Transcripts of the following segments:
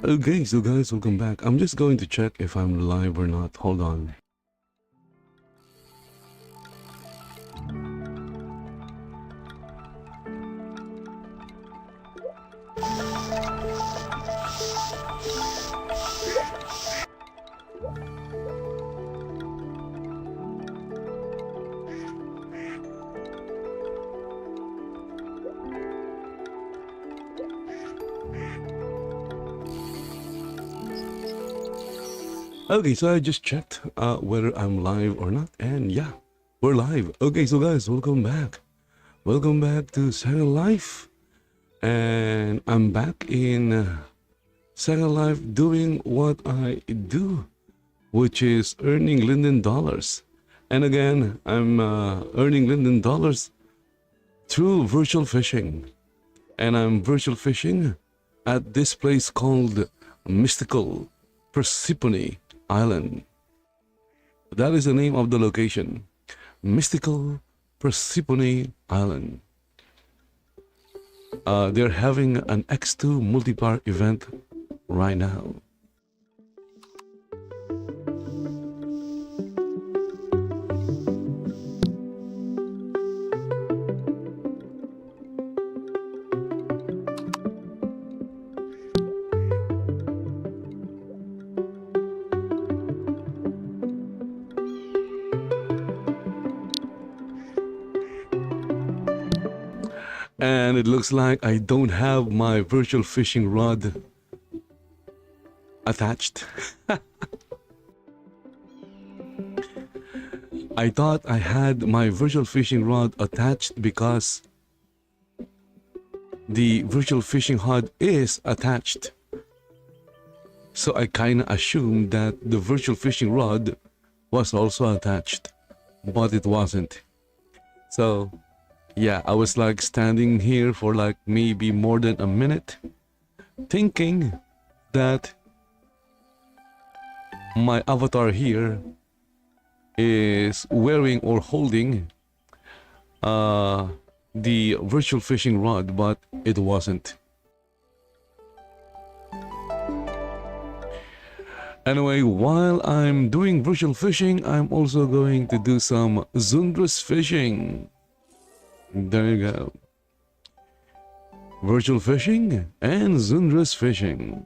Okay, so guys, welcome back. I'm just going to check if I'm live or not. Hold on. Okay, so I just checked whether I'm live or not, and yeah, we're live. Okay, so guys, welcome back. Welcome back to Second Life, and I'm back in Second Life doing what I do, which is earning Linden dollars. And again, I'm earning Linden dollars through virtual fishing, and I'm virtual fishing at this place called Mystical Persephone Island. That is the name of the location. Mystical Persephone Island. They're having an X2 multiplayer event right now. And it looks like I don't have my virtual fishing rod attached. I thought I had my virtual fishing rod attached because the virtual fishing rod is attached. So I kind of assumed that the virtual fishing rod was also attached, but it wasn't. So yeah, I was like standing here for like maybe more than a minute thinking that my avatar here is wearing or holding the virtual fishing rod, but it wasn't. Anyway, while I'm doing virtual fishing, I'm also going to do some Zundras fishing. There you go. Virtual fishing and Zundras fishing.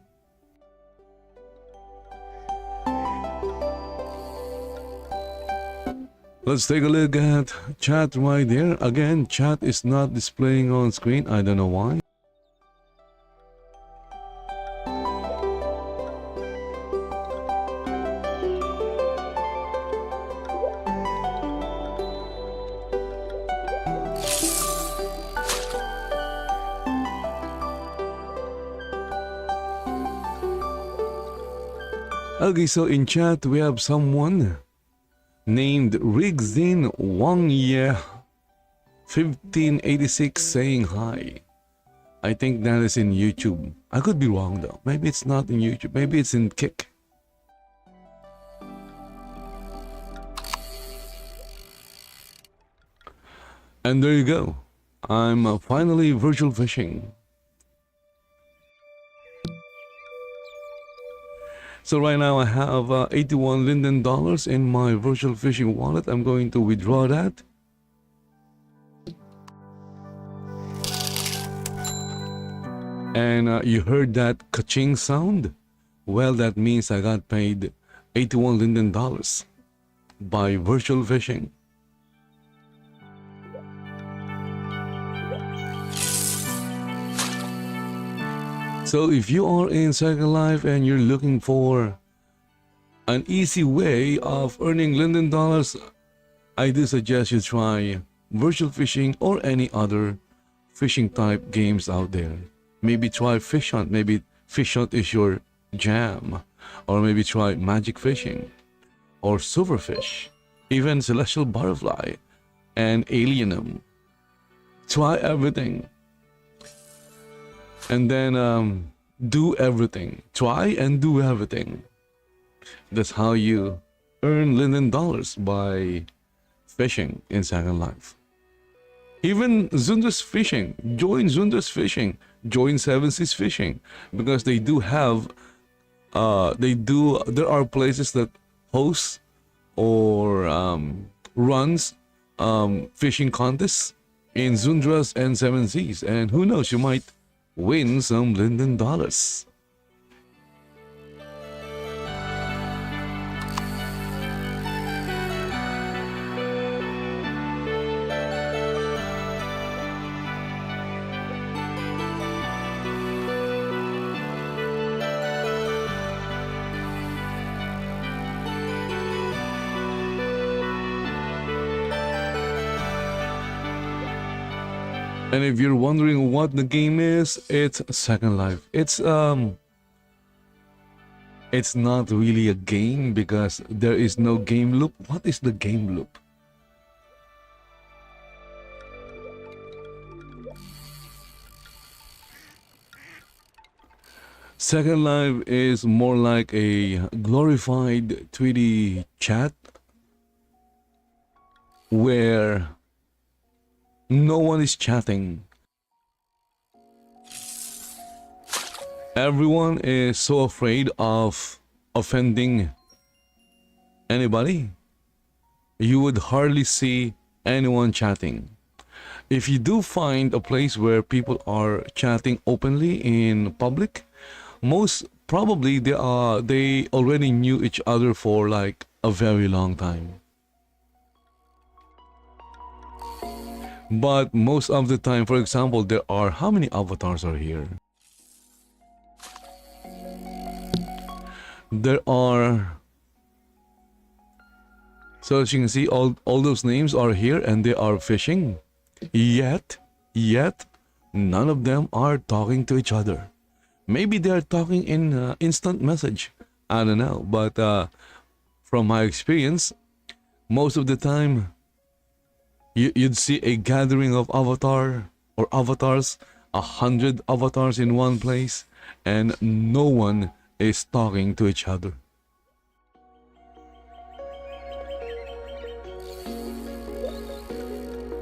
Let's take a look at chat right there. Again, chat is not displaying on screen. I don't know why. Okay, so in chat we have someone named Rigzin Wangye 1586 saying hi. I think that is in YouTube. I could be wrong though. Maybe it's not in YouTube. Maybe it's in Kick. And there you go. I'm finally virtual fishing. So right now I have 81 Linden dollars in my virtual fishing wallet. I'm going to withdraw that. And you heard that ka-ching sound? Well, that means I got paid 81 Linden dollars by virtual fishing. So if you are in Second Life and you're looking for an easy way of earning Linden dollars, I do suggest you try virtual fishing or any other fishing type games out there. Maybe try Fish Hunt. Maybe Fish Hunt is your jam. Or maybe try Magic Fishing or Silverfish, even Celestial Butterfly and Alienum. Try everything. And then do everything. Try and do everything. That's how you earn Linden dollars, by fishing in Second Life. Even Zundras fishing. Join Zundras fishing. Join Seven Seas fishing, because they do have There are places that host or runs fishing contests in Zundras and Seven Seas, and who knows, you might win some Linden dollars. And if you're wondering what the game is, it's Second Life. It's not really a game because there is no game loop. What is the game loop? Second Life is more like a glorified 3D chat where no one is chatting. Everyone is so afraid of offending anybody. You would hardly see anyone chatting. If you do find a place where people are chatting openly in public, most probably they already knew each other for like a very long time. But most of the time, for example, there are, how many avatars are here? There are, so as you can see, all those names are here and they are fishing. Yet, none of them are talking to each other. Maybe they are talking in instant message. I don't know. But from my experience, most of the time, you'd see a gathering of avatars, 100 avatars in one place, and no one is talking to each other.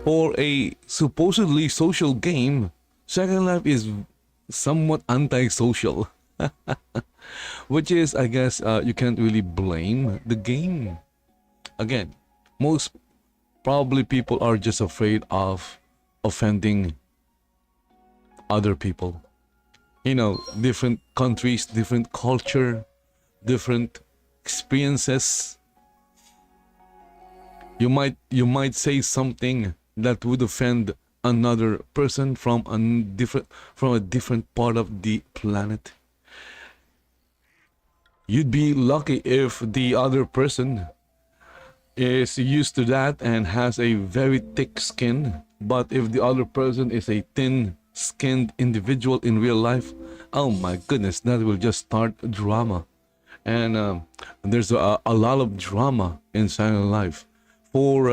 For a supposedly social game, Second Life is somewhat antisocial. Which is, I guess, you can't really blame the game. Again, most probably people are just afraid of offending other people. You know, different countries, different culture, different experiences. You might say something that would offend another person from a different part of the planet. You'd be lucky if the other person is used to that and has a very thick skin. But if the other person is a thin-skinned individual in real life, oh my goodness, that will just start drama. And there's a lot of drama in Silent Life. For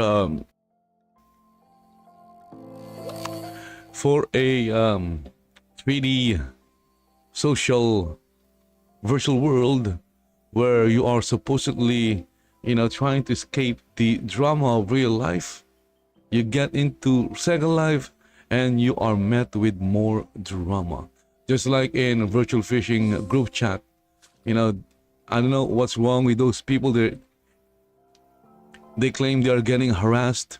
a 3D social virtual world where you are supposedly, trying to escape the drama of real life, you get into Second Life and you are met with more drama. Just like in virtual fishing group chat, I don't know what's wrong with those people. They claim they are getting harassed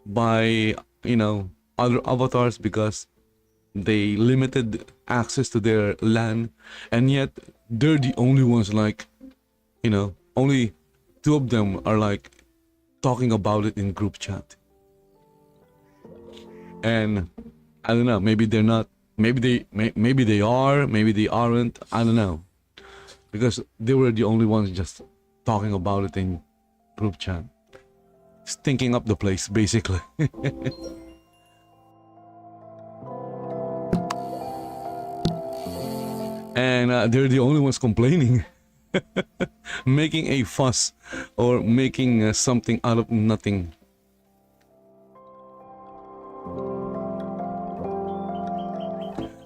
by, other avatars because they limited access to their land, and yet they're the only ones, like, only two of them are like talking about it in group chat. And I don't know, maybe they're not, maybe they are, maybe they aren't, I don't know, because they were the only ones just talking about it in group chat, stinking up the place basically. And they're the only ones complaining, making a fuss or making something out of nothing.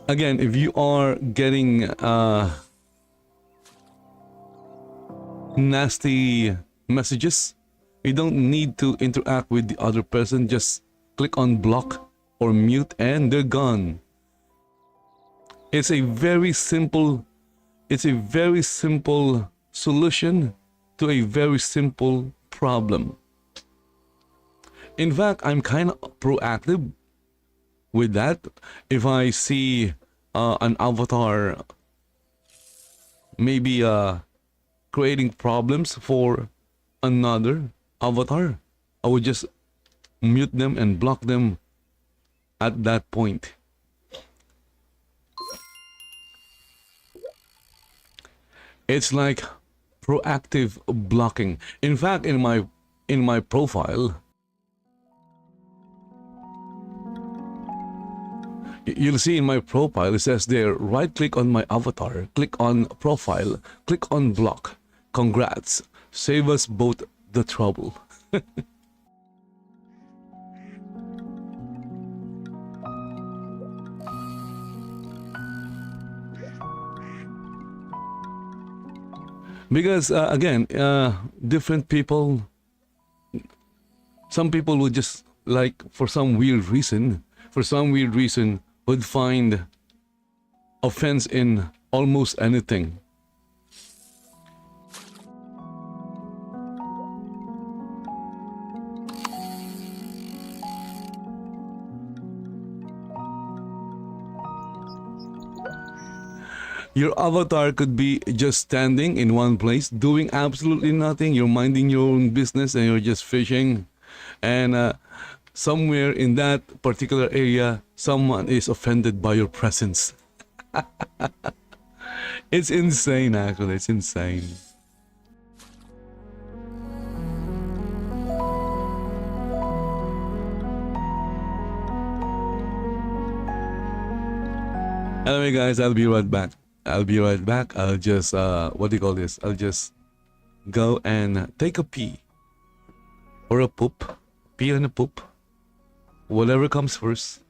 Again, if you are getting nasty messages, you don't need to interact with the other person. Just click on block or mute and they're gone. It's a very simple It's a very simple solution to a very simple problem. In fact, I'm kind of proactive with that. If I see an avatar maybe creating problems for another avatar, I would just mute them and block them at that point. It's like proactive blocking. In fact, in my profile, you'll see in my profile, it says there, right click on my avatar, click on profile, click on block. Congrats. Save us both the trouble. Because again, different people, some people would just like, for some weird reason, would find offense in almost anything. Your avatar could be just standing in one place, doing absolutely nothing. You're minding your own business and you're just fishing. And somewhere in that particular area, someone is offended by your presence. It's insane, actually. It's insane. Anyway, guys, I'll be right back. I'll just, what do you call this? I'll just go and take a pee. Or a poop. Pee and a poop. Whatever comes first.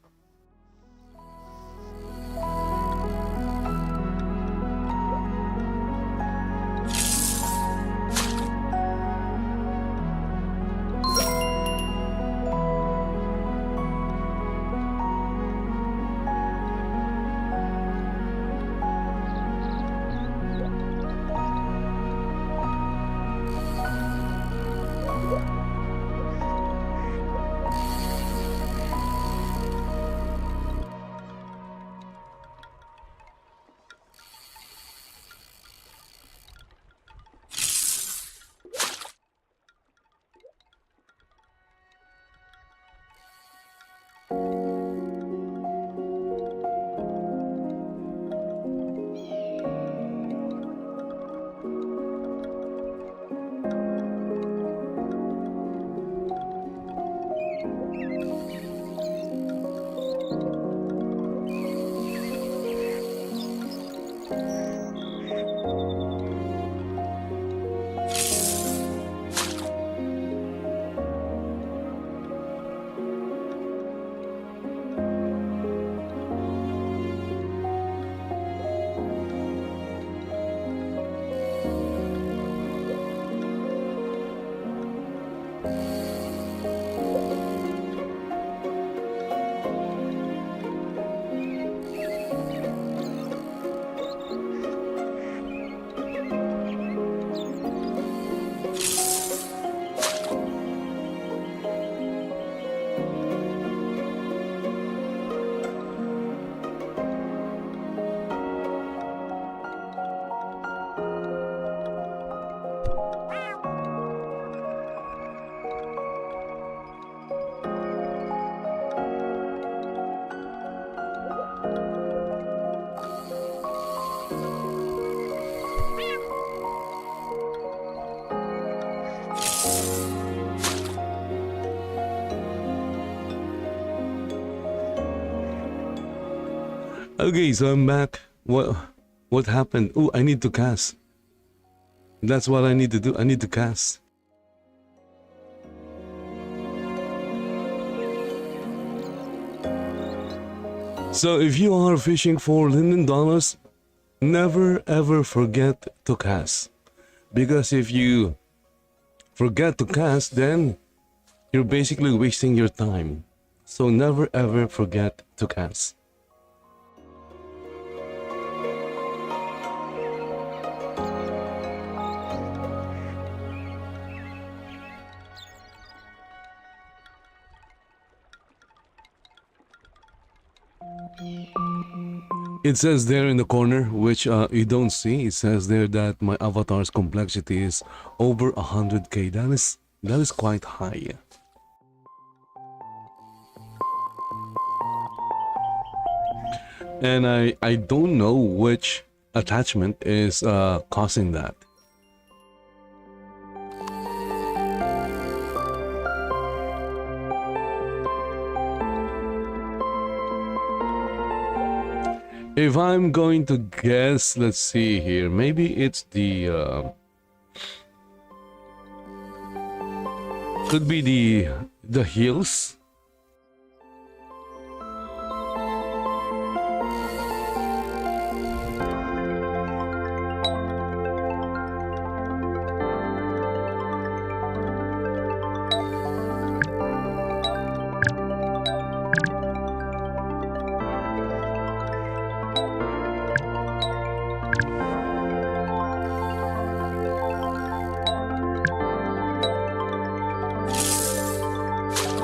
Okay, so I'm back. What happened? Oh, I need to cast. That's what I need to do. I need to cast. So if you are fishing for Linden dollars, never ever forget to cast. Because if you forget to cast, then you're basically wasting your time. So never ever forget to cast. It says there in the corner, which you don't see. It says there that my avatar's complexity is over 100k. That is quite high. And I don't know which attachment is causing that. If I'm going to guess, let's see here. Maybe it's the could be the heels.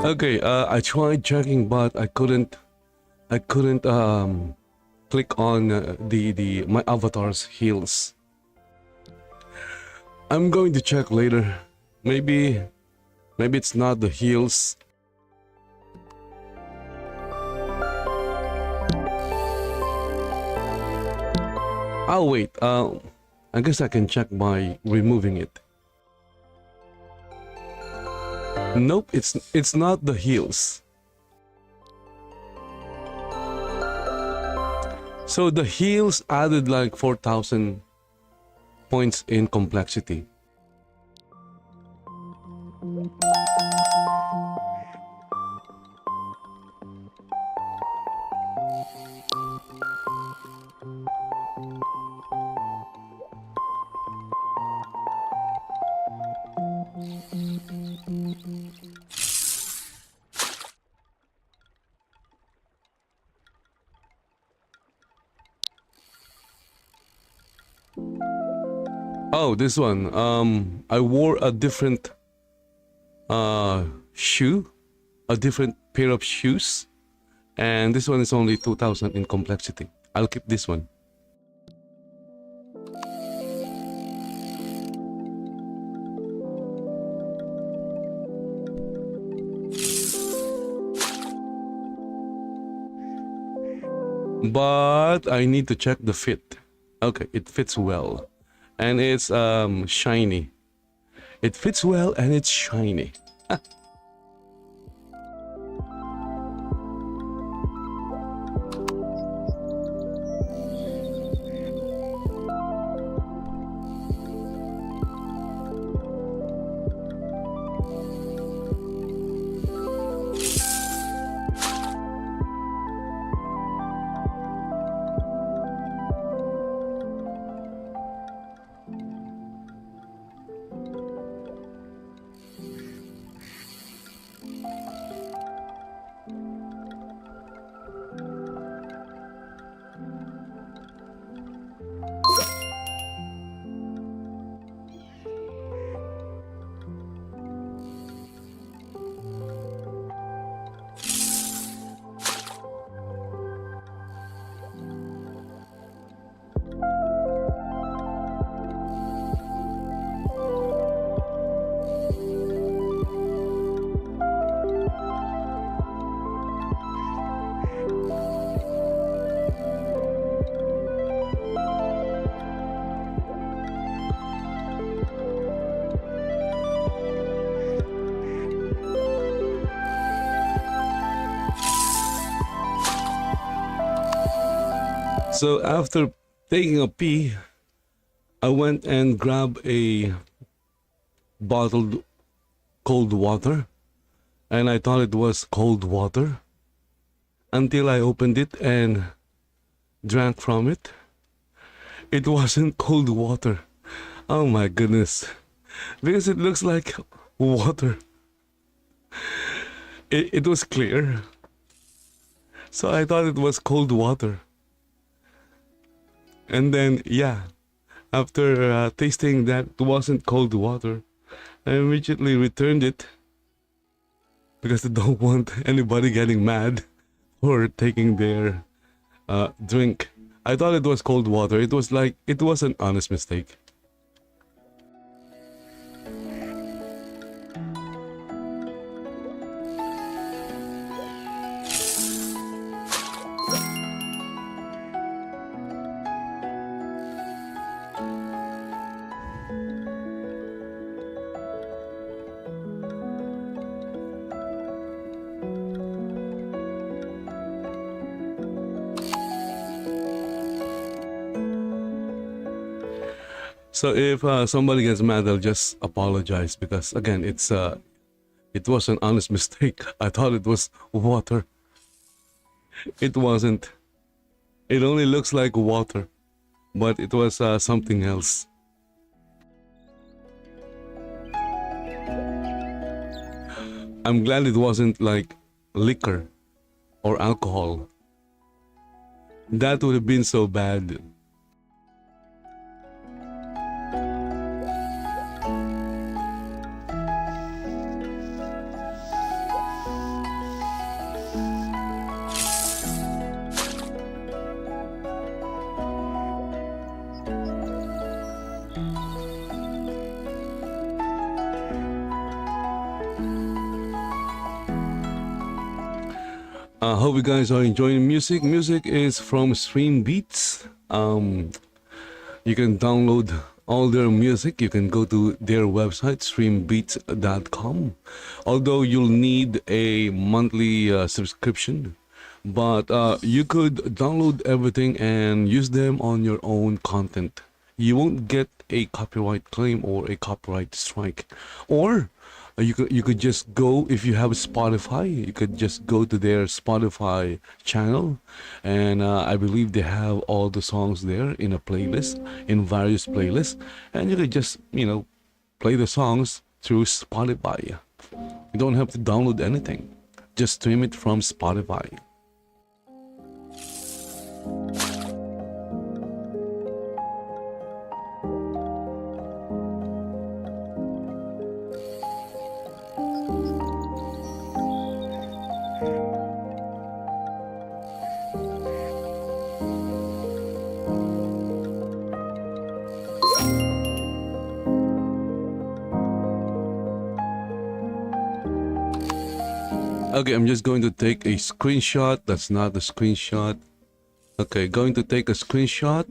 Okay, I tried checking, but I couldn't. I couldn't click on the my avatar's heels. I'm going to check later. Maybe it's not the heels. I'll wait. I guess I can check by removing it. Nope, it's not the heels. So the heels added like 4,000 points in complexity. Oh, this one. I wore a different shoe, a different pair of shoes, and this one is only 2,000 in complexity. I'll keep this one. But I need to check the fit. Okay, it fits well. And it's shiny. It fits well and it's shiny. So after taking a pee, I went and grabbed a bottled cold water, and I thought it was cold water until I opened it and drank from it. It wasn't cold water. Oh my goodness. Because it looks like water. It was clear. So I thought it was cold water. And then, yeah, after tasting that it wasn't cold water, I immediately returned it because I don't want anybody getting mad were taking their drink. I thought it was cold water. It was an honest mistake. So if somebody gets mad, I'll just apologize because again, it was an honest mistake. I thought it was water. It wasn't. It only looks like water, but it was something else. I'm glad it wasn't like liquor or alcohol. That would have been so bad. I hope you guys are enjoying music. Music is from Stream Beats. You can download all their music. You can go to their website, streambeats.com. Although you'll need a monthly subscription, but you could download everything and use them on your own content. You won't get a copyright claim or a copyright strike. Or you could just go, if you have Spotify, you could just go to their Spotify channel, and I believe they have all the songs there in a playlist, in various playlists, and you could just play the songs through Spotify. You don't have to download anything, just stream it from Spotify. Okay, I'm just going to take a screenshot. That's not a screenshot. Okay, going to take a screenshot.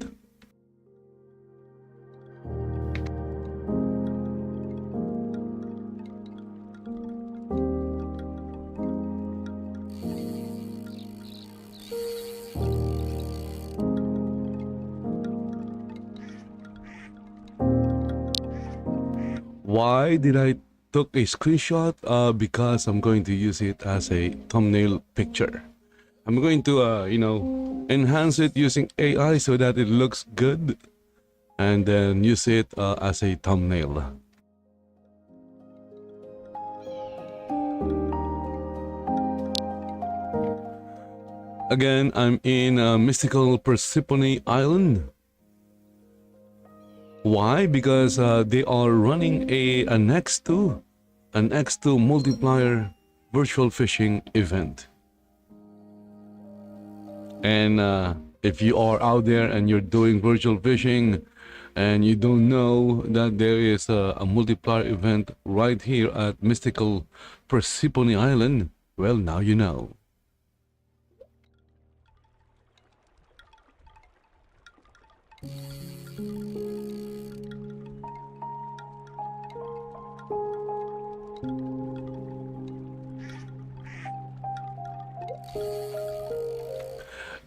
Why did I took a screenshot? Because I'm going to use it as a thumbnail picture. I'm going to enhance it using AI so that it looks good, and then use it as a thumbnail. Again, I'm in mystical Persephone Island. Why? Because they are running an X2 multiplier virtual fishing event. And if you are out there and you're doing virtual fishing and you don't know that there is a multiplier event right here at mystical Persephone Island, well, now you know.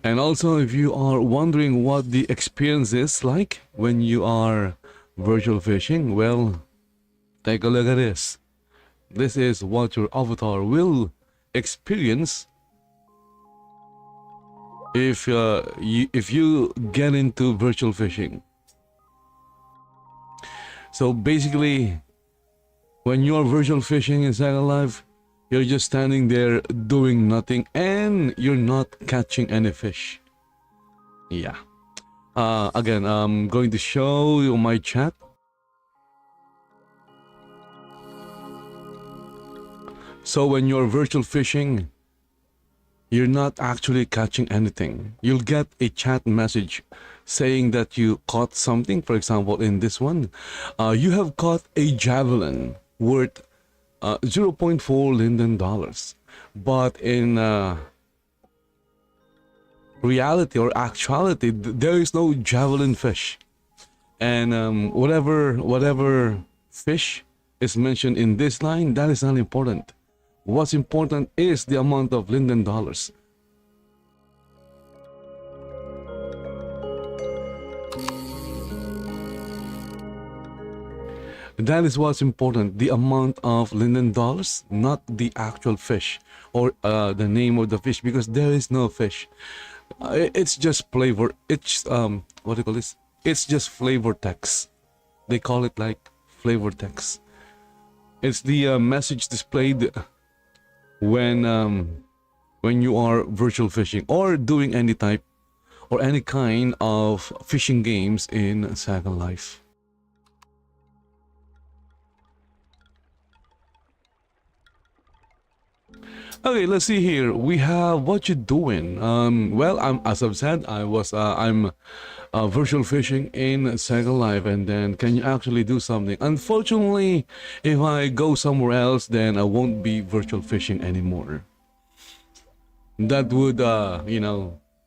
And also, if you are wondering what the experience is like when you are virtual fishing, well, take a look at this. This is what your avatar will experience if you get into virtual fishing. So basically, when you are virtual fishing in Second Life, you're just standing there doing nothing and you're not catching any fish. Yeah. Again, I'm going to show you my chat. So when you're virtual fishing, you're not actually catching anything. You'll get a chat message saying that you caught something. For example, in this one, you have caught a javelin worth zero point 0.4 Linden dollars. But in reality or actuality, there is no javelin fish. And whatever fish is mentioned in this line, that is not important. What's important is the amount of Linden dollars. That is what's important, the amount of Linden dollars, not the actual fish or the name of the fish, because there is no fish. It's just flavor. It's what do you call this? It's just flavor text. They call it like flavor text. It's the message displayed when you are virtual fishing or doing any type or any kind of fishing games in Second Life. Okay, let's see here. We have what you doing. Well, as I've said, I'm virtual fishing in Second Life, and then can you actually do something? Unfortunately, if I go somewhere else, then I won't be virtual fishing anymore. That would,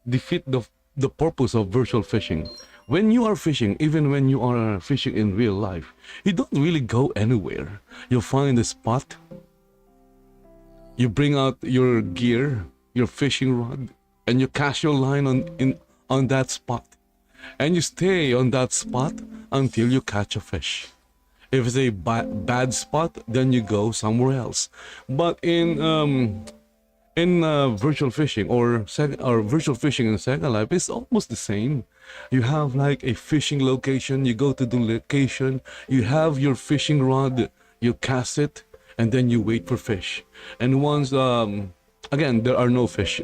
defeat the purpose of virtual fishing. When you are fishing, even when you are fishing in real life, you don't really go anywhere. You find a spot. You bring out your gear, your fishing rod, and you cast your line on that spot. And you stay on that spot until you catch a fish. If it's a bad spot, then you go somewhere else. But in virtual fishing or virtual fishing in Second Life, it's almost the same. You have like a fishing location. You go to the location. You have your fishing rod. You cast it, and then you wait for fish. And once again, there are no fish.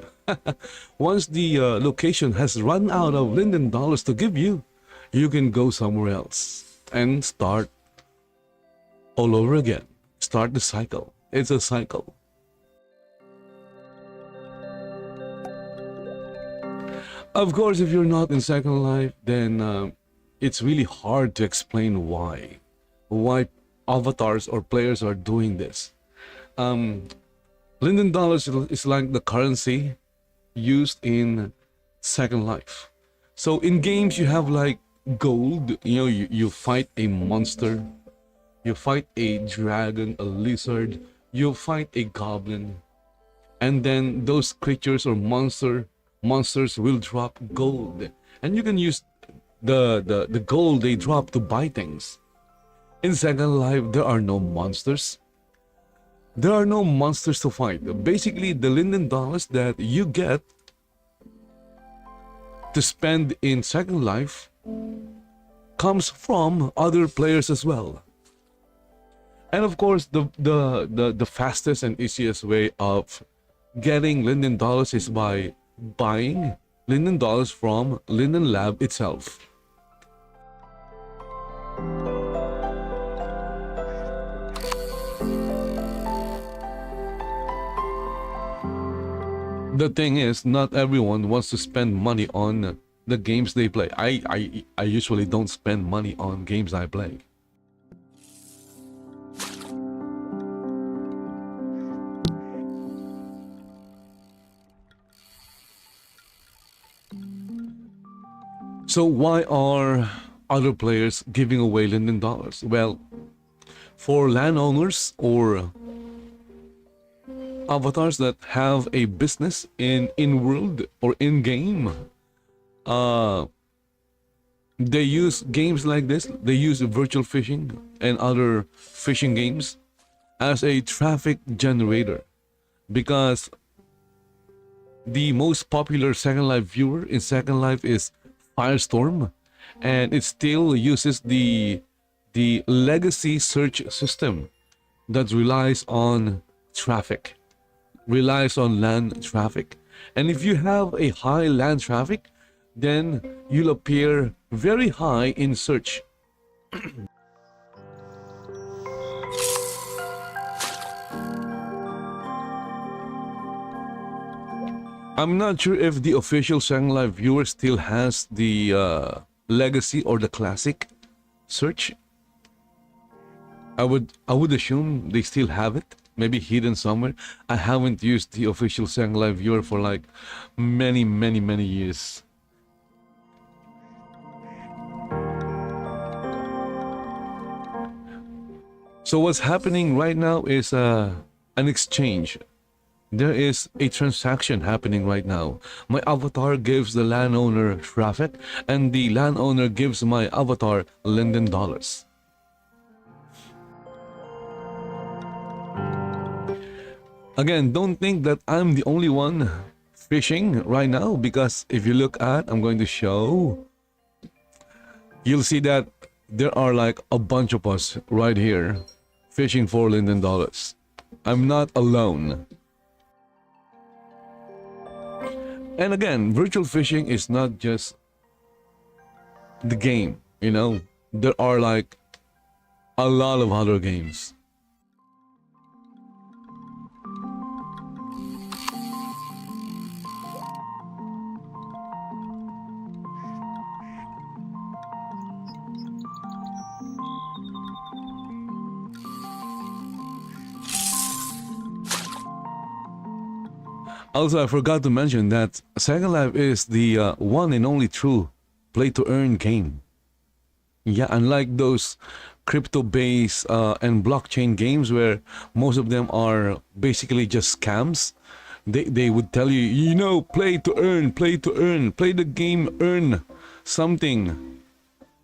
Once the location has run out of Linden dollars to give you, you can go somewhere else and start all over again. Start the cycle. It's a cycle. Of course, if you're not in Second Life, then it's really hard to explain why avatars or players are doing this. Linden dollars is like the currency used in Second Life. So in games you have like gold, you fight a monster, you fight a dragon, a lizard, you fight a goblin, and then those creatures or monsters will drop gold, and you can use the gold they drop to buy things. In Second Life, there are no monsters. There are no monsters to fight. Basically, the Linden dollars that you get to spend in Second Life comes from other players as well. And of course, the fastest and easiest way of getting Linden dollars is by buying Linden dollars from Linden Lab itself. The thing is, not everyone wants to spend money on the games they play. I usually don't spend money on games I play. So why are other players giving away Linden dollars? Well, for landowners or avatars that have a business in-world or in-game, they use games like this. They use virtual fishing and other fishing games as a traffic generator, because the most popular Second Life viewer in Second Life is Firestorm, and it still uses the legacy search system that relies on traffic, relies on land traffic. And if you have a high land traffic, then you'll appear very high in search. I'm not sure if the official Second Life viewer still has the legacy or the classic search. I would assume they still have it, maybe hidden somewhere. I haven't used the official Second Life viewer for like many years. So what's happening right now is an exchange. There is a transaction happening right now. My avatar gives the landowner traffic, and the landowner gives my avatar Linden dollars. Again, don't think that I'm the only one fishing right now, because if you look at, I'm going to show, you'll see that there are like a bunch of us right here fishing for Linden dollars. I'm not alone. And again, virtual fishing is not just the game, you know, there are like a lot of other games. Also, I forgot to mention that Second Life is the one and only true play-to-earn game. Yeah, unlike those crypto-based and blockchain games where most of them are basically just scams. They would tell you, you know, play to earn, play to earn, play the game, earn something.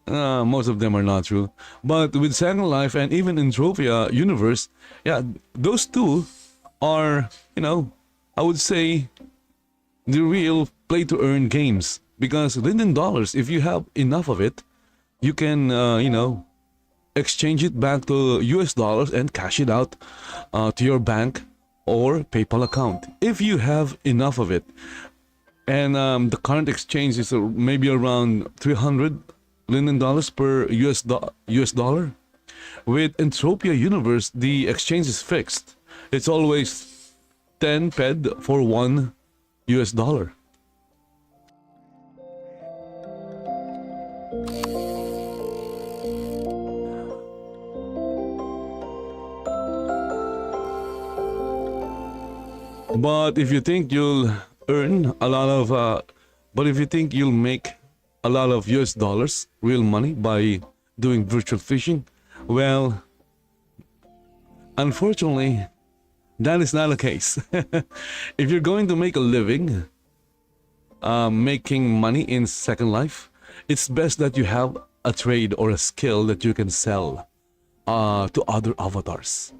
Most of them are not true. But with Second Life and even Entropia Universe, yeah, those two are, you know, I would say the real play to earn games. Because Linden dollars, if you have enough of it, you can, you know, exchange it back to US dollars and cash it out to your bank or PayPal account. If you have enough of it. And the current exchange is maybe around 300 Linden dollars per US dollar. With Entropia Universe, the exchange is fixed. It's always 10 ped for $1 US. But if you think you'll earn a lot of, but if you think you'll make a lot of US dollars, real money, by doing virtual fishing, well, unfortunately, that is not the case. If you're going to make a living making money in Second Life, it's best that you have a trade or a skill that you can sell to other avatars.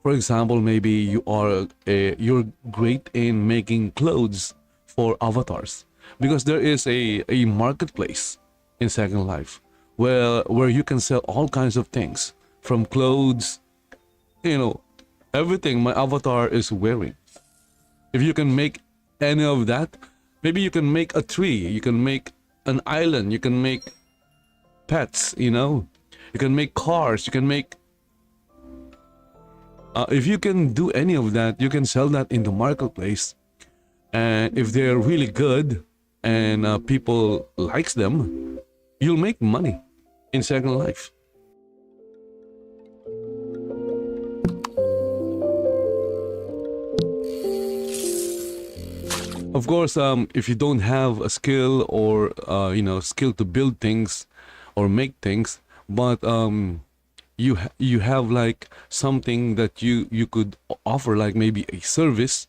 For example, maybe you're great in making clothes for avatars, because there is a marketplace in Second Life where you can sell all kinds of things, from clothes, you know, everything my avatar is wearing. If you can make any of that, maybe you can make a tree, you can make an island, you can make pets, you know, you can make cars, you can make if you can do any of that, you can sell that in the marketplace. And if they're really good and people likes them, you'll make money in Second Life. Of course, if you don't have a skill or you know, skill to build things or make things, but you have like something that you could offer, like maybe a service.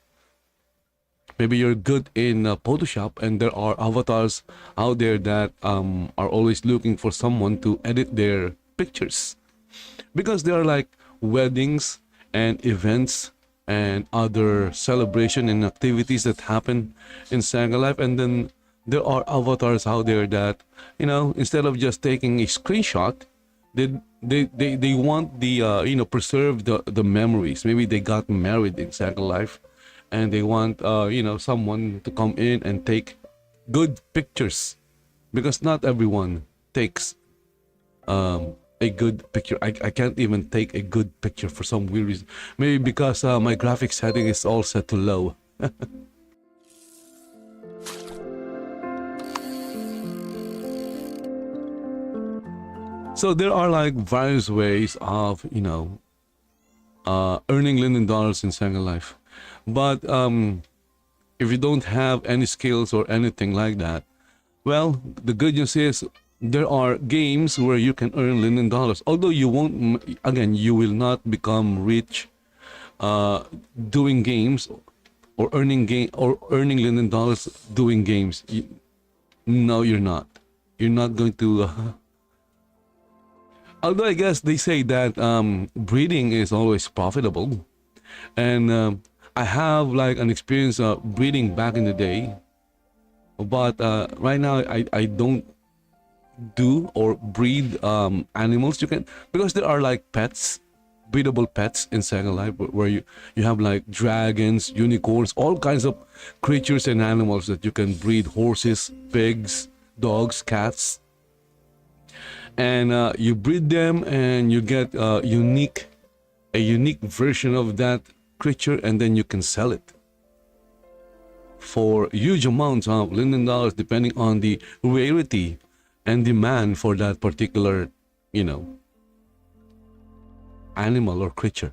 Maybe you're good in Photoshop, and there are avatars out there that are always looking for someone to edit their pictures, because there are like weddings and events and other celebration and activities that happen in Second Life. And then there are avatars out there that, you know, instead of just taking a screenshot, they want the you know, preserve the memories. Maybe they got married in Second Life, and they want you know, someone to come in and take good pictures, because not everyone takes a good picture. I can't even take a good picture for some weird reason. Maybe because my graphic setting is all set to low. So there are like various ways of earning Linden dollars in Second Life, but if you don't have any skills or anything like that, well, the good news is there are games where you can earn Linden dollars. Although you won't, again, you will not become rich doing games or earning Linden dollars doing games. No, you're not. You're not going to. Although I guess they say that breeding is always profitable, and I have like an experience breeding back in the day, but right now I don't do or breed animals. You can, because there are like pets, breedable pets in Second Life where you have like dragons, unicorns, all kinds of creatures and animals that you can breed: horses, pigs, dogs, cats, and you breed them and you get a unique version of that creature, and then you can sell it for huge amounts of Linden dollars depending on the rarity and demand for that particular, animal or creature.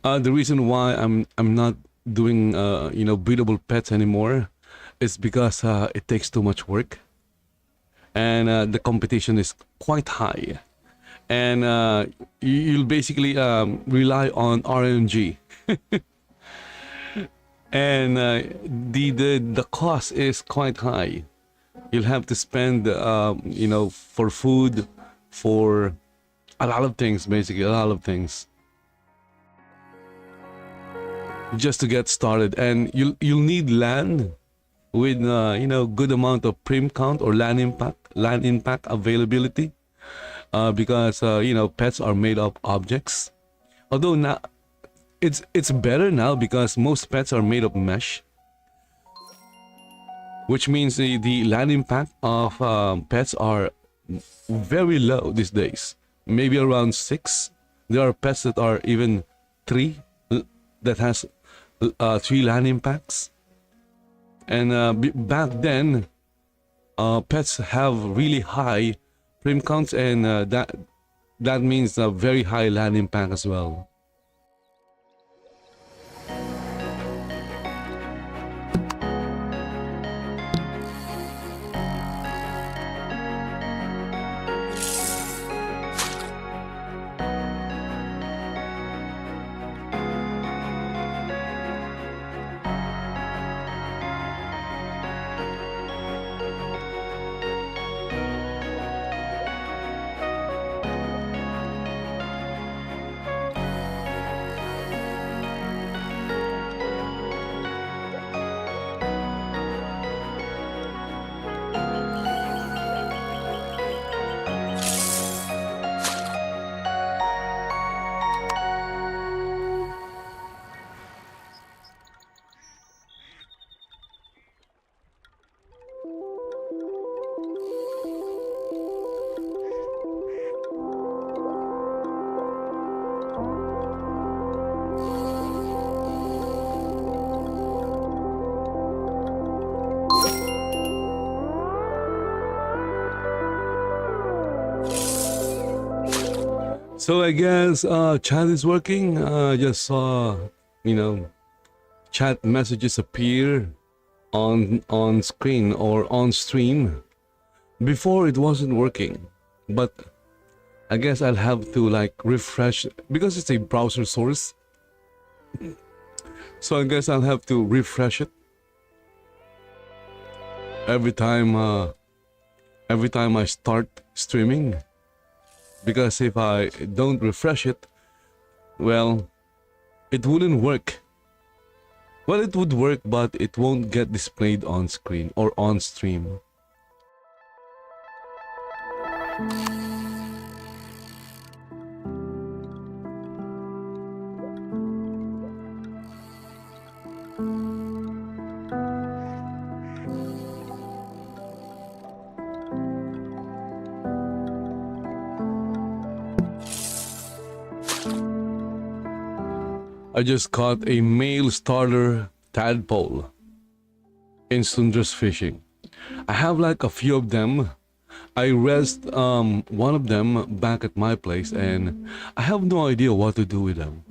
The reason why I'm not doing breedable pets anymore is because it takes too much work, and the competition is quite high, and you'll basically rely on RNG, and the cost is quite high. You'll have to spend for food, for a lot of things, basically a lot of things, just to get started, and you'll need land with good amount of prim count or land impact availability, because pets are made of objects. Although now it's better now because most pets are made of mesh, which means the land impact of pets are very low these days, maybe around 6. There are pets that are even 3, that has 3 land impacts. And back then, pets have really high prim counts, and that means a very high land impact as well. So I guess chat is working. Just saw, chat messages appear on screen or on stream. Before it wasn't working, but I guess I'll have to like refresh because it's a browser source. So I guess I'll have to refresh it every time I start streaming. Because if I don't refresh it, well, it wouldn't work. Well, it would work, but it won't get displayed on screen or on stream. I just caught a male starter tadpole in Sundra's fishing. I have like a few of them. I raised one of them back at my place, and I have no idea what to do with them.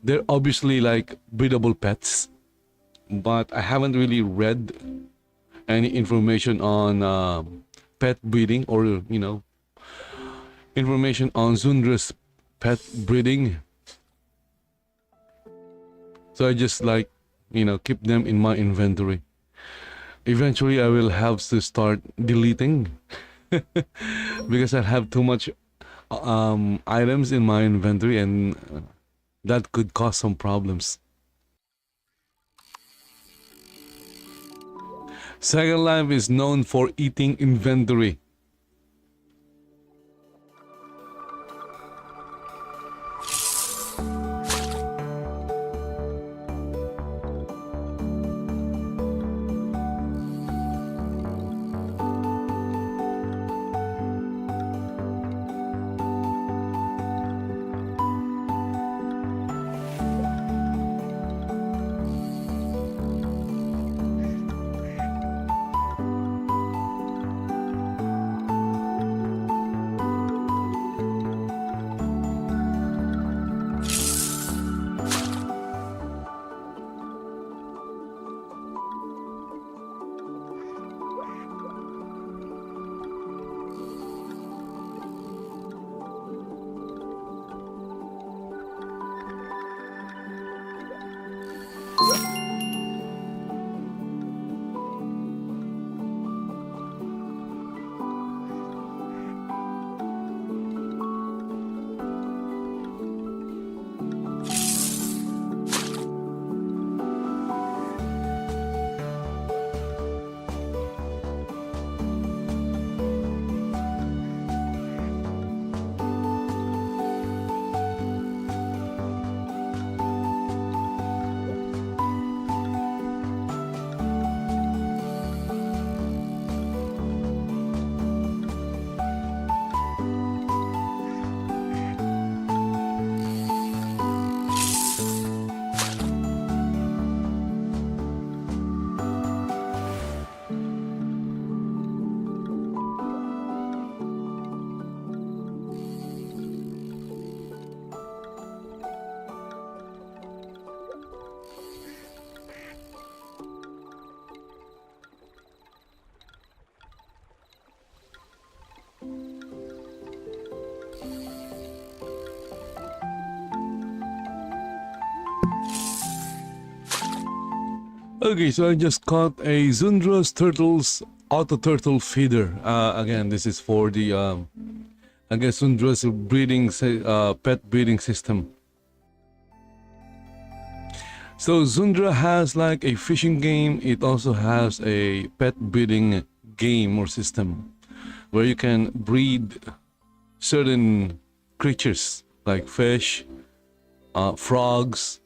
They're obviously like breedable pets, but I haven't really read any information on pet breeding, or information on Sundra's pet breeding. So I just like keep them in my inventory. Eventually I will have to start deleting because I have too much items in my inventory, and that could cause some problems. Second Life is known for eating inventory. Okay, so I just caught a Zundra's Turtles Auto Turtle Feeder. Again, this is for the, I guess, Zundra's pet breeding system. So Zundra has like a fishing game. It also has a pet breeding game or system where you can breed certain creatures like fish, frogs,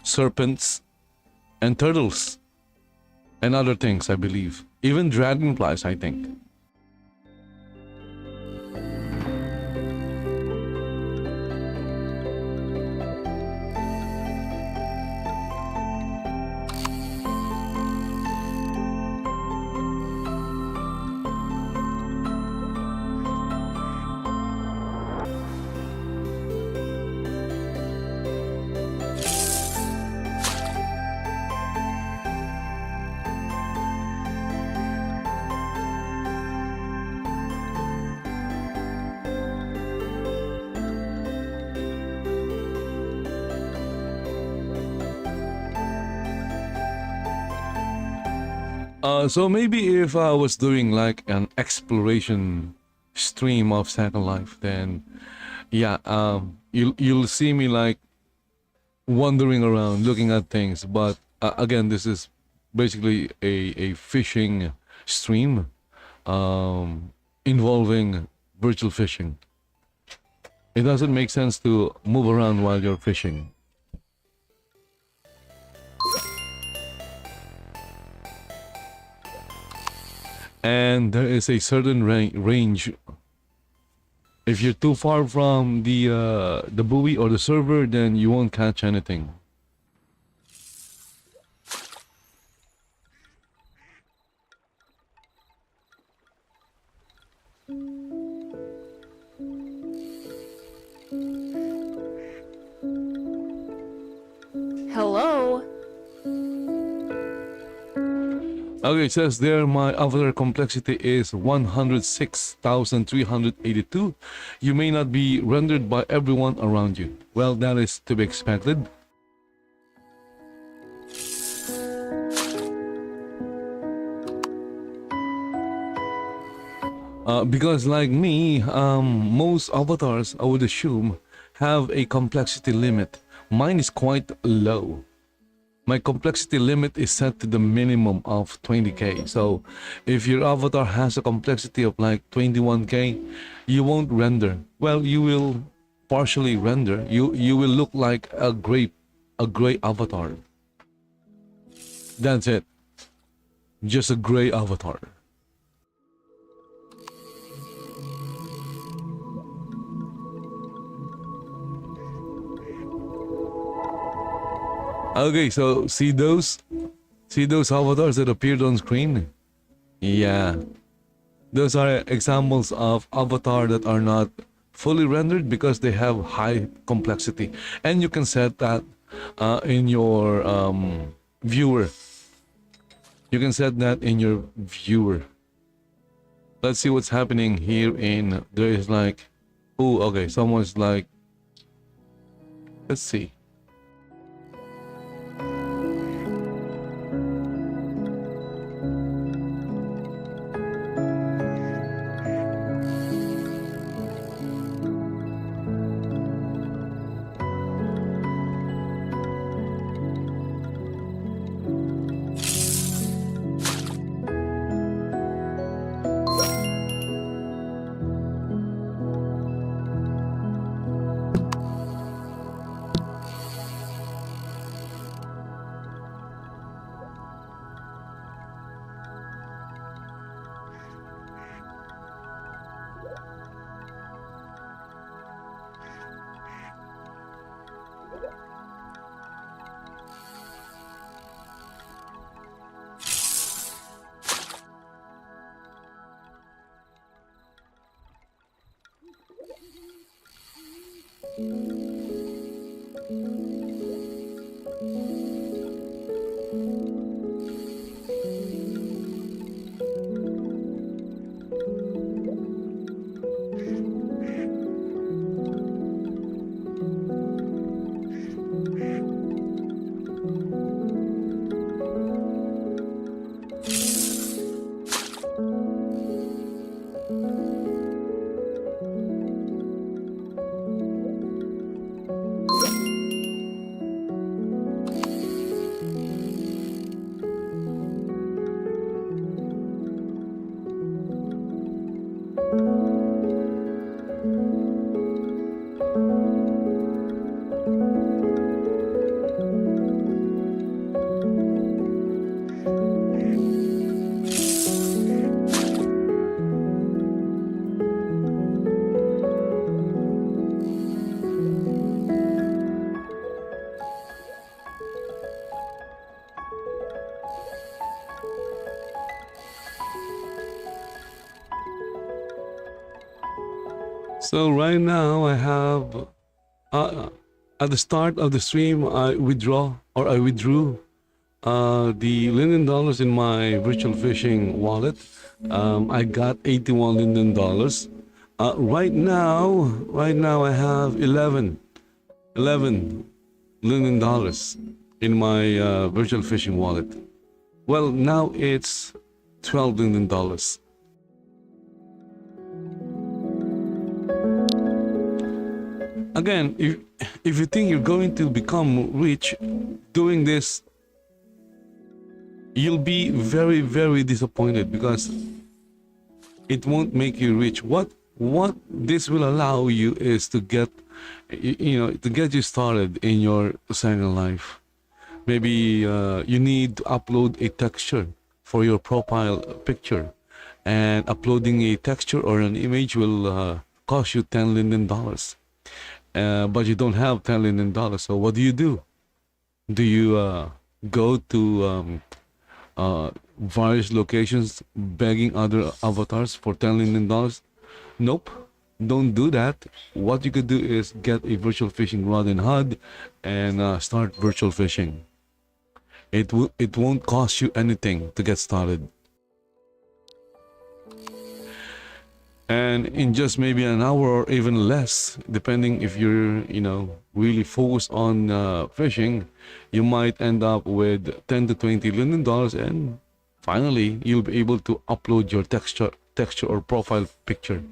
serpents, and turtles, and other things, I believe. Even dragonflies, I think. So maybe if I was doing like an exploration stream of Second Life, then yeah, you'll see me like wandering around looking at things. But again, this is basically a fishing stream involving virtual fishing. It doesn't make sense to move around while you're fishing. And there is a certain range If you're too far from the buoy or the server, then you won't catch anything. Hello? Okay, it says there my avatar complexity is 106,382. You may not be rendered by everyone around you. Well, that is to be expected. Because like me, most avatars, I would assume, have a complexity limit. Mine is quite low. My complexity limit is set to the minimum of 20k. So if your avatar has a complexity of like 21k, you won't render. Well, you will partially render. You will look like a gray avatar. That's it. Just a gray avatar. Okay, so see those avatars that appeared on screen? Yeah. Those are examples of avatar that are not fully rendered because they have high complexity. And you can set that in your viewer. You can set that in your viewer. Let's see what's happening here in, there is like, oh, okay, someone's like, let's see. So right now I have uh, at the start of the stream I withdrew the Linden dollars in my virtual fishing wallet. I got 81 Linden dollars. Right now I have 11 Linden dollars in my virtual fishing wallet. Well, now it's 12 Linden dollars. Again, if you think you're going to become rich doing this, you'll be very, very disappointed because it won't make you rich. What this will allow you is to get to get you started in your second life. Maybe you need to upload a texture for your profile picture, and uploading a texture or an image will cost you 10 Linden dollars. But you don't have 10 Linden dollars. So what do? Do you go to various locations begging other avatars for 10 Linden dollars? Nope. Don't do that. What you could do is get a virtual fishing rod and HUD and start virtual fishing. It won't cost you anything to get started. And in just maybe an hour or even less, depending if you're, really focused on fishing, you might end up with 10 to 20 Linden dollars, and finally you'll be able to upload your texture or profile picture.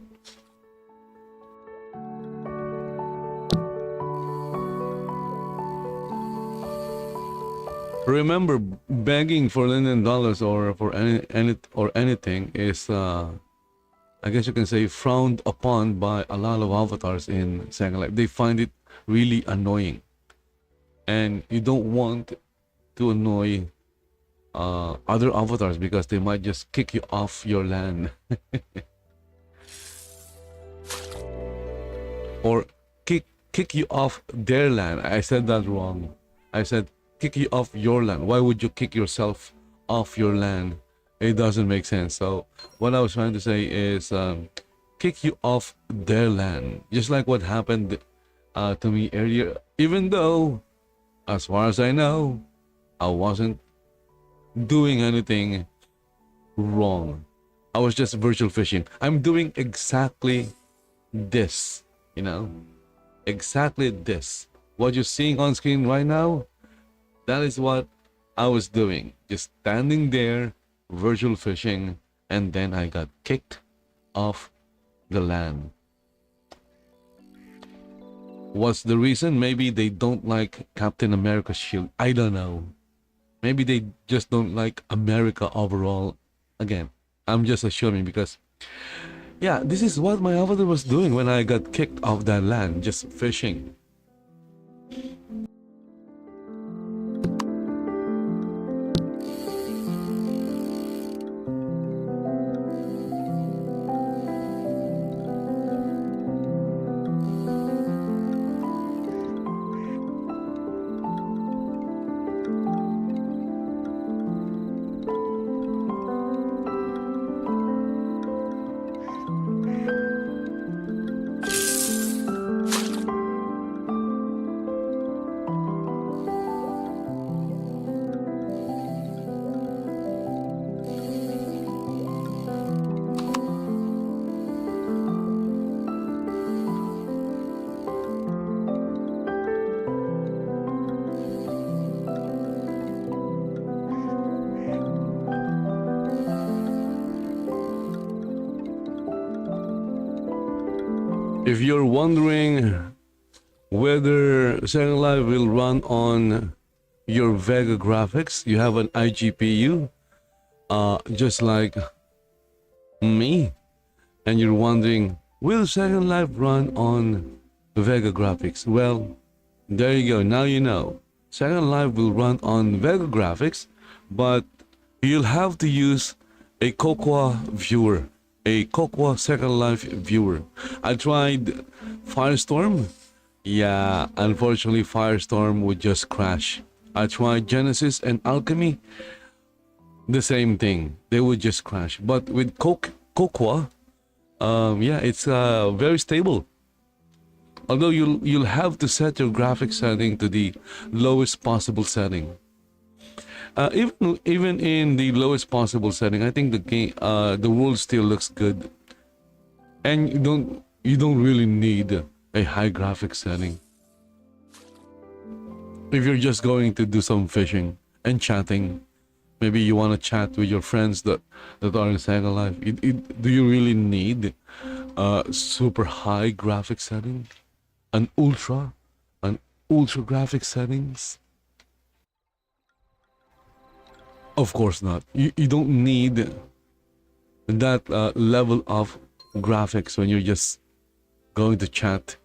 Remember, begging for Linden dollars or for anything is, I guess you can say, frowned upon by a lot of avatars in Second Life. They find it really annoying, and you don't want to annoy other avatars because they might just kick you off your land. Or kick you off their land. I said that wrong. I said kick you off your land. Why would you kick yourself off your land? It doesn't make sense. So what I was trying to say is kick you off their land, just like what happened to me earlier. Even though, as far as I know, I wasn't doing anything wrong. I was just virtual fishing. I'm doing exactly this, exactly this. What you're seeing on screen right now, that is what I was doing. Just standing there, virtual fishing, and then I got kicked off the land. What's the reason? Maybe they don't like Captain America's shield. I don't know. Maybe they just don't like America overall. Again, I'm just assuming because, yeah, this is what my avatar was doing when I got kicked off that land, just fishing. If you're wondering whether Second Life will run on your Vega graphics, you have an iGPU, just like me, and you're wondering, will Second Life run on Vega graphics? Well, there you go. Now you know. Second Life will run on Vega graphics, but you'll have to use a Cocoa viewer. A Cocoa Second Life viewer. I tried Firestorm. Yeah, unfortunately Firestorm would just crash. I tried Genesis and Alchemy. The same thing. They would just crash. But with Cocoa, yeah, it's very stable. Although you'll have to set your graphics setting to the lowest possible setting. Even in the lowest possible setting, I think the world still looks good, and you don't really need a high graphics setting if you're just going to do some fishing and chatting. Maybe you want to chat with your friends that are in Second Life. Do you really need a super high graphics setting, an ultra graphic settings? Of course not. You don't need that level of graphics when you're just going to chat.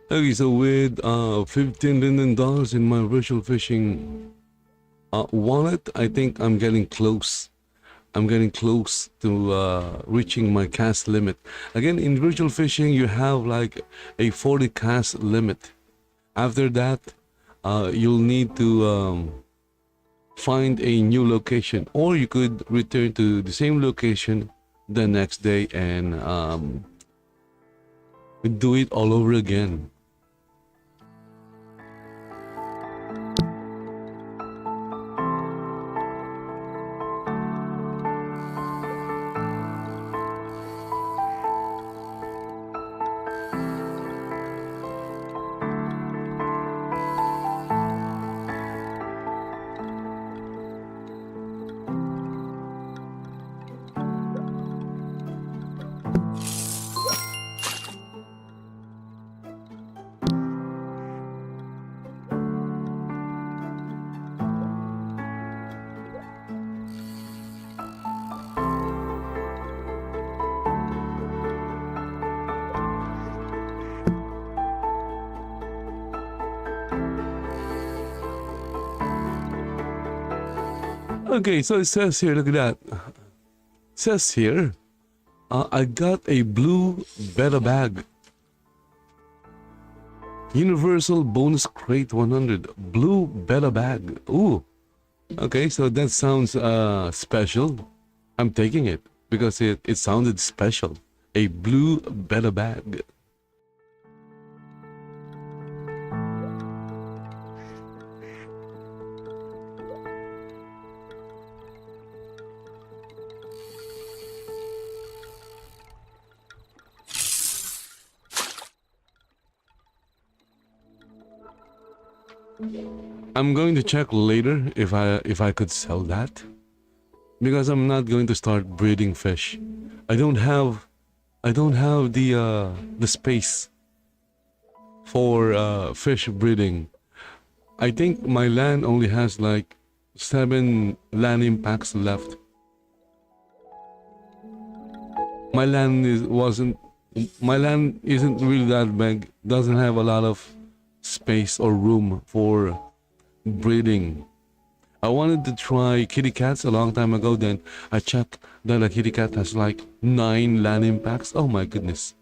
Okay, so with $15 in my virtual fishing wallet, I think I'm getting close. I'm getting close to reaching my cast limit. Again, in virtual fishing, you have like a 40 cast limit. After that, you'll need to find a new location, or you could return to the same location the next day and do it all over again. Okay, so it says here, look at that. It says here, I got a blue beta bag. Universal bonus crate 100. Blue beta bag. Ooh. Okay, so that sounds special. I'm taking it because it sounded special. A blue beta bag. I'm going to check later if I could sell that, because I'm not going to start breeding fish. I don't have the space for fish breeding. I think my land only has like 7 landing packs left. My land isn't really that big. Doesn't have a lot of space or room for breeding. I wanted to try kitty cats a long time ago. Then I checked that a kitty cat has like 9 landing packs. Oh my goodness.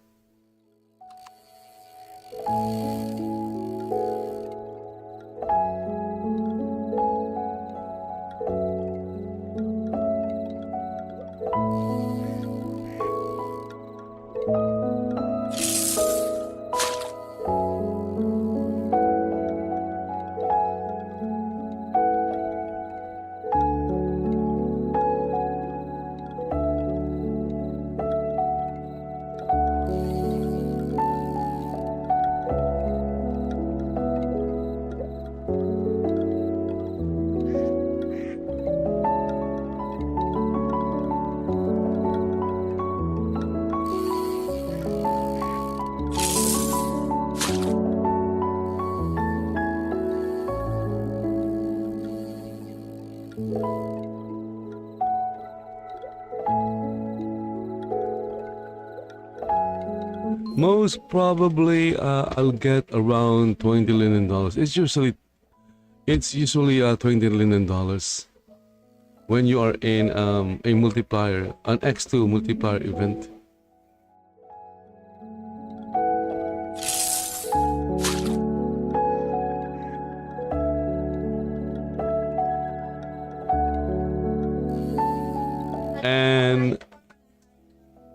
Most probably, I'll get around $20 Linden. It's usually $20 Linden when you are in a multiplier, an X2 multiplier event.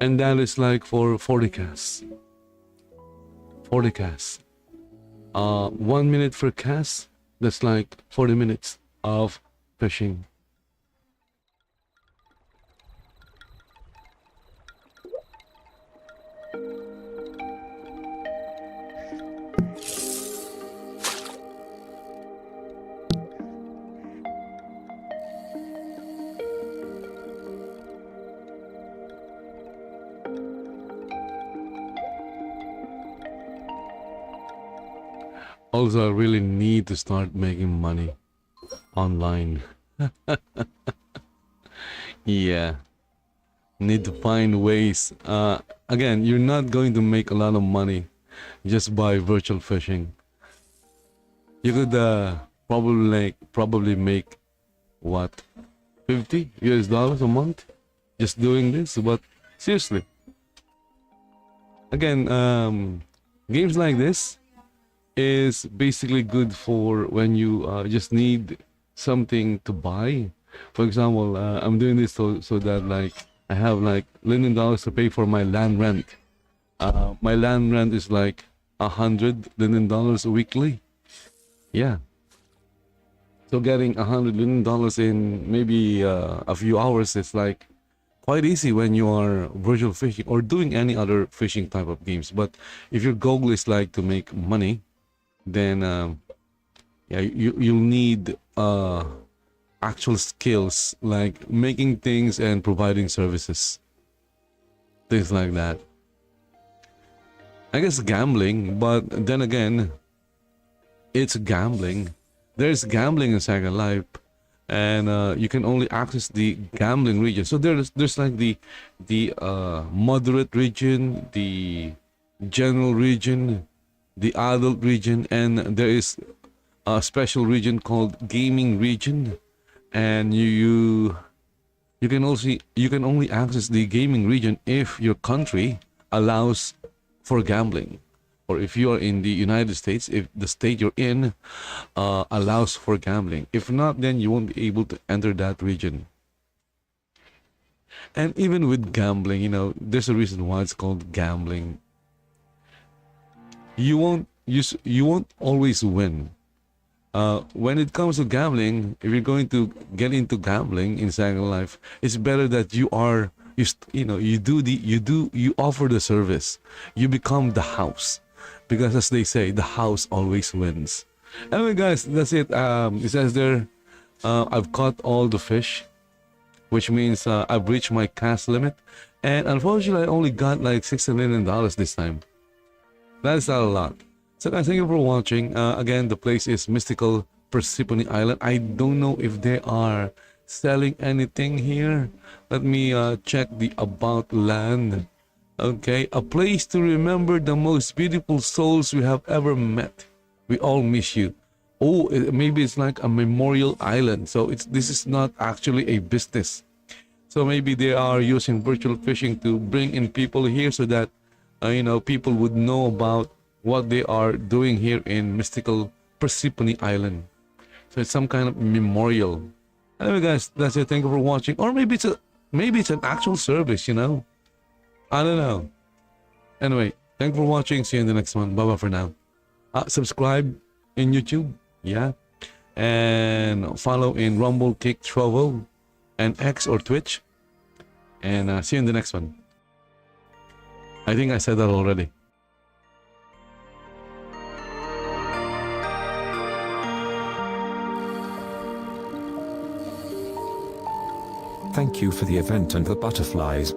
And that is like for 40 casts. 40 casts. 1 minute for cast, that's like 40 minutes of fishing. Also, I really need to start making money online. Yeah, need to find ways. Again, you're not going to make a lot of money just by virtual fishing. You could probably make what, 50 US dollars a month just doing this. But seriously, again, games like this is basically good for when you just need something to buy. For example, I'm doing this so that like I have like Linden dollars to pay for my land rent. My land rent is like 100 Linden dollars weekly. Yeah. So getting 100 Linden dollars in maybe a few hours is like quite easy when you are virtual fishing or doing any other fishing type of games. But if your goal is like to make money, then yeah, you'll need actual skills like making things and providing services, things like that. I guess gambling, but then again, it's gambling. There's gambling in Second Life, and you can only access the gambling region. So there's like the moderate region, the general region, the adult region, and there is a special region called gaming region. And you can only access the gaming region if your country allows for gambling, or if you are in the United States, if the state you're in allows for gambling. If not, then you won't be able to enter that region. And even with gambling, there's a reason why it's called gambling. You won't always win. When it comes to gambling, if you're going to get into gambling in Second Life, it's better that you offer the service. You become the house, because as they say, the house always wins. Anyway, guys, that's it. It says there, I've caught all the fish, which means I've reached my cast limit, and unfortunately, I only got like $60 million this time. That's not a lot. So guys, thank you for watching. Again, the place is Mystical Persephone Island. I don't know if they are selling anything here. Let me check the about land. Okay, a place to remember the most beautiful souls we have ever met. We all miss you. Oh, maybe it's like a memorial island. So this is not actually a business. So maybe they are using virtual fishing to bring in people here so that people would know about what they are doing here in Mystical Persephone Island. So it's some kind of memorial. Anyway, guys, that's it. Thank you for watching. Or maybe it's an actual service. I don't know. Anyway, thank you for watching. See you in the next one. Bye bye for now. Subscribe in YouTube, yeah, and follow in Rumble, Kick, Trovo, and X or Twitch. And see you in the next one. I think I said that already. Thank you for the event and the butterflies.